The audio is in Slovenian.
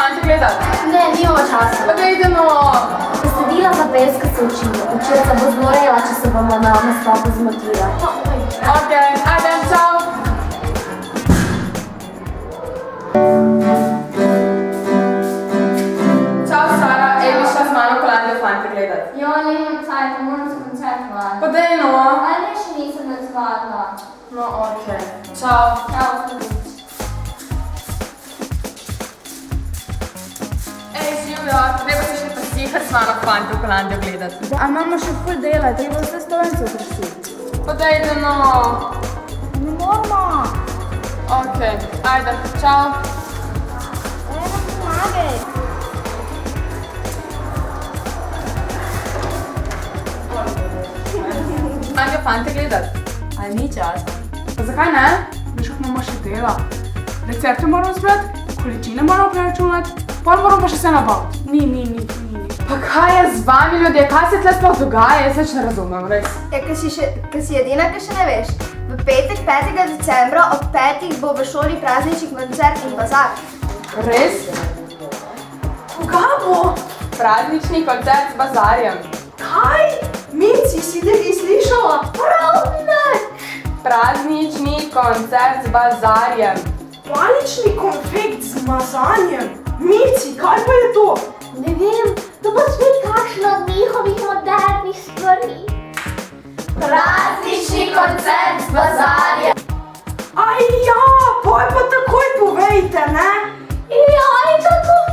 fante gledat? Ne, nimamo časa. Pa dejte no. Besedila za peska se učimo. Učilca bo zmorela, če se bomo na nastopu zmotila. Okej, ajde, čau. Čau, Sara, ej, bi šla z mano Kolandijo fante gledat. Jo, nimam cajta, moram se koncertovati. Pa dej no. Ali ne, še nisem nazvadla. No, okej. Čau. Čau, Felič. Ej, živjo, treba se še posihati s mano fante v Kolandijo gledat. A imamo še ful dela, treba vse stojence otrasiti. Pa dejte no. Ne moramo. Okej, ajde, čau. Ne pomagaj. Kolandijo fante gledat. Ali ni časa? Pa zakaj ne? Veš, kako imamo še dela. Recepte moramo zbrati, količine moramo preračunati, pol moramo pa še se nabaviti. Ni. Pa kaj je z vami ljudje, kaj se tle sploh dogaja, jaz več ne razumem, res. Ja, ker si edina, ki še ne veš. V petek, 5. decembra ob 5. bo v šoli praznični koncert in bazar. Res? Kaj bo? Praznični koncert z bazarjem. Kaj? Minci, si ti slišala? Prav nič. Praznični koncert z bazarjem. Panični konfekt z mazanjem. Minci, kaj pa je to? Ne vem, to bo spet kakšno od njihovih modernih stvari. Praznični koncert z bazarjem. Aj ja, poj pa takoj povejte, ne? Ja, in tako